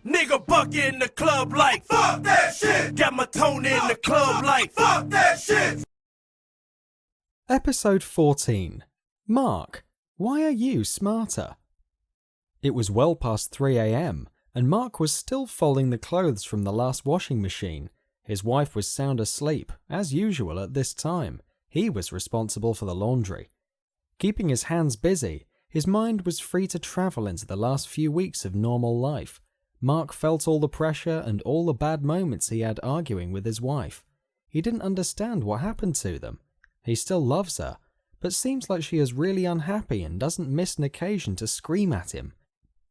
Nigga buck in the club like fuck that shit. Got my tone in the club like fuck that shit. Episode 14. Marc, why are you smarter? It was well past 3 a.m. and Marc was still folding the clothes from the last washing machine. His wife was sound asleep, as usual at this time. He was responsible for the laundry. Keeping his hands busy, his mind was free to travel into the last few weeks of normal life. Marc felt all the pressure and all the bad moments he had arguing with his wife. He didn't understand what happened to them. He still loves her, but seems like she is really unhappy and doesn't miss an occasion to scream at him.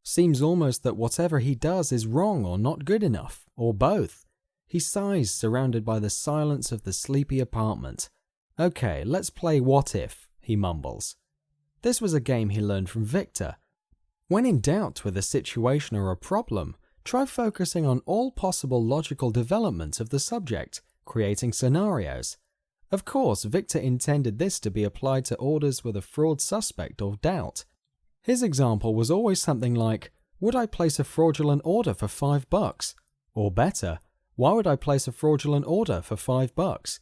Seems almost that whatever he does is wrong or not good enough, or both. He sighs, surrounded by the silence of the sleepy apartment. Okay, let's play What If, he mumbles. This was a game he learned from Victor. When in doubt with a situation or a problem, try focusing on all possible logical development of the subject, creating scenarios. Of course, Victor intended this to be applied to orders with a fraud suspect or doubt. His example was always something like, would I place a fraudulent order for $5? Or better, why would I place a fraudulent order for $5?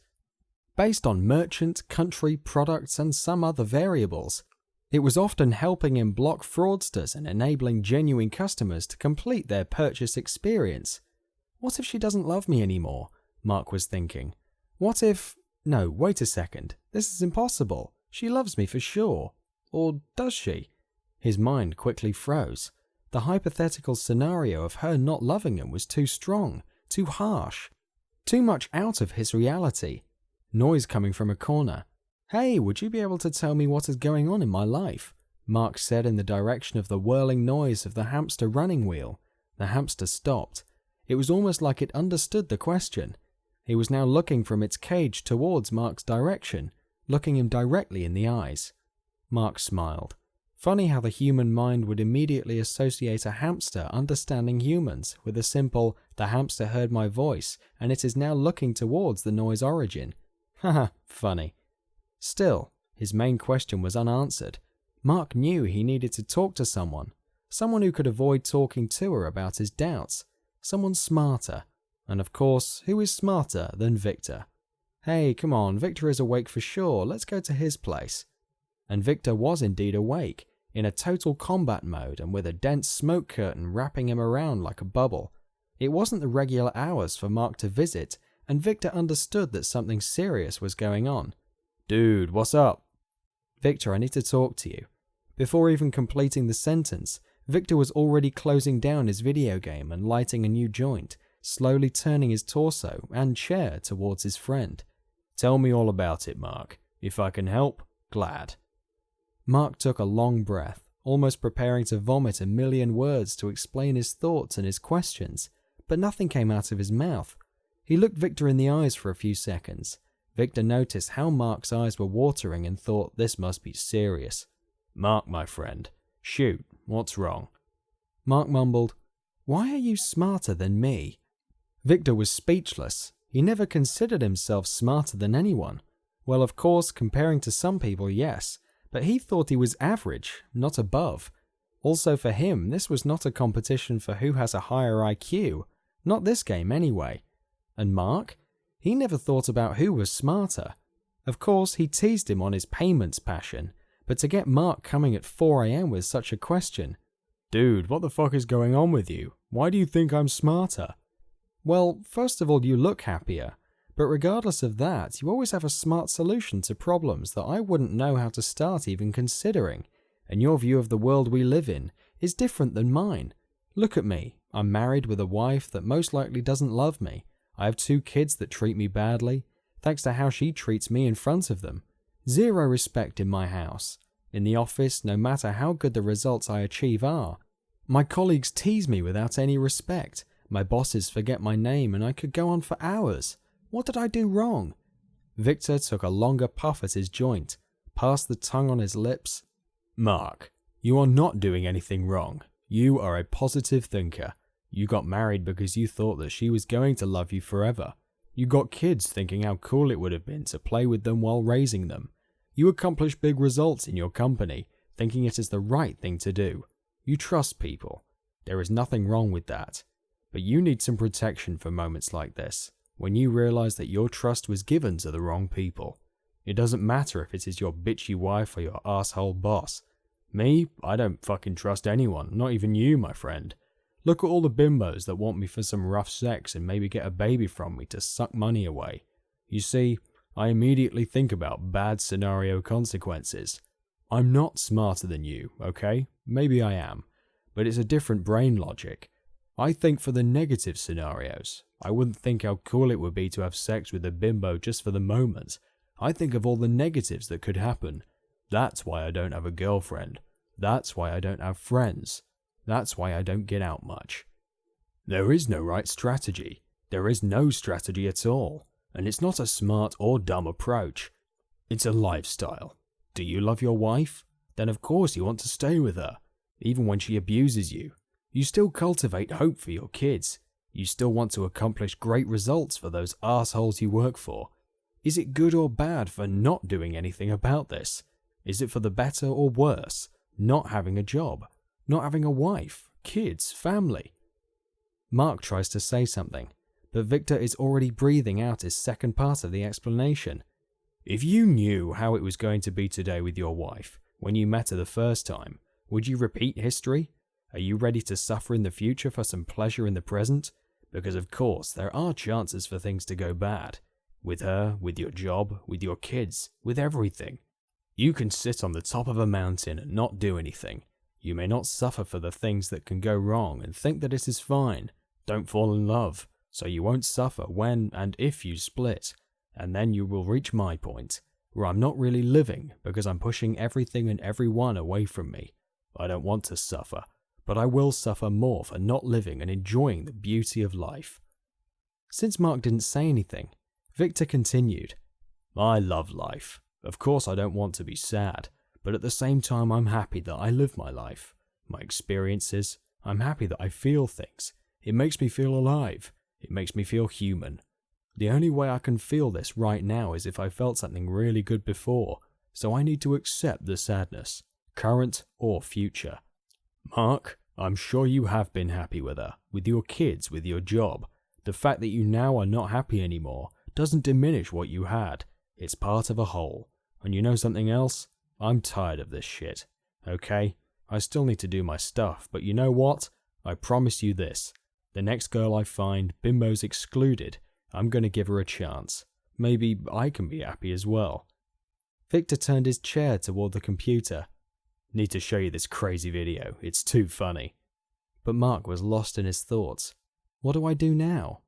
Based on merchant, country, products, and some other variables. It was often helping him block fraudsters and enabling genuine customers to complete their purchase experience. What if she doesn't love me anymore? Marc was thinking. What if... No, wait a second. This is impossible. She loves me for sure. Or does she? His mind quickly froze. The hypothetical scenario of her not loving him was too strong, too harsh, too much out of his reality. Noise coming from a corner. Hey, would you be able to tell me what is going on in my life? Marc said in the direction of the whirling noise of the hamster running wheel. The hamster stopped. It was almost like it understood the question. He was now looking from its cage towards Marc's direction, looking him directly in the eyes. Marc smiled. Funny how the human mind would immediately associate a hamster understanding humans with a simple, the hamster heard my voice and it is now looking towards the noise origin. Haha, funny. Still, his main question was unanswered. Marc knew he needed to talk to someone who could avoid talking to her about his doubts, someone smarter. And of course, who is smarter than Victor? Hey, come on, Victor is awake for sure, let's go to his place. And Victor was indeed awake, in a total combat mode and with a dense smoke curtain wrapping him around like a bubble. It wasn't the regular hours for Marc to visit, and Victor understood that something serious was going on. Dude, what's up? Victor, I need to talk to you. Before even completing the sentence, Victor was already closing down his video game and lighting a new joint, slowly turning his torso and chair towards his friend. Tell me all about it, Marc. If I can help, glad. Marc took a long breath, almost preparing to vomit a million words to explain his thoughts and his questions, but nothing came out of his mouth. He looked Victor in the eyes for a few seconds. Victor noticed how Marc's eyes were watering and thought this must be serious. Marc, my friend, shoot, what's wrong? Marc mumbled, why are you smarter than me? Victor was speechless. He never considered himself smarter than anyone. Well, of course, comparing to some people, yes, but he thought he was average, not above. Also for him, this was not a competition for who has a higher IQ. Not this game anyway. And Marc? He never thought about who was smarter. Of course, he teased him on his payments passion, but to get Marc coming at 4 a.m. with such a question. Dude, what the fuck is going on with you? Why do you think I'm smarter? Well, first of all, you look happier. But regardless of that, you always have a smart solution to problems that I wouldn't know how to start even considering. And your view of the world we live in is different than mine. Look at me. I'm married with a wife that most likely doesn't love me. I have 2 kids that treat me badly, thanks to how she treats me in front of them. 0 respect in my house. In the office, no matter how good the results I achieve are, my colleagues tease me without any respect. My bosses forget my name and I could go on for hours. What did I do wrong? Victor took a longer puff at his joint, passed the tongue on his lips. Marc, you are not doing anything wrong. You are a positive thinker. You got married because you thought that she was going to love you forever. You got kids thinking how cool it would have been to play with them while raising them. You accomplish big results in your company, thinking it is the right thing to do. You trust people. There is nothing wrong with that. But you need some protection for moments like this, when you realize that your trust was given to the wrong people. It doesn't matter if it is your bitchy wife or your asshole boss. Me, I don't fucking trust anyone, not even you, my friend. Look at all the bimbos that want me for some rough sex and maybe get a baby from me to suck money away. You see, I immediately think about bad scenario consequences. I'm not smarter than you, okay? Maybe I am, but it's a different brain logic. I think for the negative scenarios. I wouldn't think how cool it would be to have sex with a bimbo just for the moment. I think of all the negatives that could happen. That's why I don't have a girlfriend. That's why I don't have friends. That's why I don't get out much. There is no right strategy. There is no strategy at all. And it's not a smart or dumb approach. It's a lifestyle. Do you love your wife? Then of course you want to stay with her, even when she abuses you. You still cultivate hope for your kids. You still want to accomplish great results for those assholes you work for. Is it good or bad for not doing anything about this? Is it for the better or worse? Not having a job, not having a wife, kids, family. Marc tries to say something, but Victor is already breathing out his second part of the explanation. If you knew how it was going to be today with your wife, when you met her the first time, would you repeat history? Are you ready to suffer in the future for some pleasure in the present? Because of course there are chances for things to go bad. With her, with your job, with your kids, with everything. You can sit on the top of a mountain and not do anything. You may not suffer for the things that can go wrong and think that it is fine. Don't fall in love, so you won't suffer when and if you split. And then you will reach my point, where I'm not really living because I'm pushing everything and everyone away from me. I don't want to suffer, but I will suffer more for not living and enjoying the beauty of life. Since Marc didn't say anything, Victor continued. I love life. Of course I don't want to be sad, but at the same time I'm happy that I live my life. My experiences, I'm happy that I feel things. It makes me feel alive. It makes me feel human. The only way I can feel this right now is if I felt something really good before, so I need to accept the sadness, current or future. Marc, I'm sure you have been happy with her, with your kids, with your job. The fact that you now are not happy anymore doesn't diminish what you had. It's part of a whole. And you know something else? I'm tired of this shit. Okay? I still need to do my stuff, but you know what? I promise you this. The next girl I find, bimbos excluded, I'm gonna give her a chance. Maybe I can be happy as well. Victor turned his chair toward the computer. Need to show you this crazy video. It's too funny. But Marc was lost in his thoughts. What do I do now?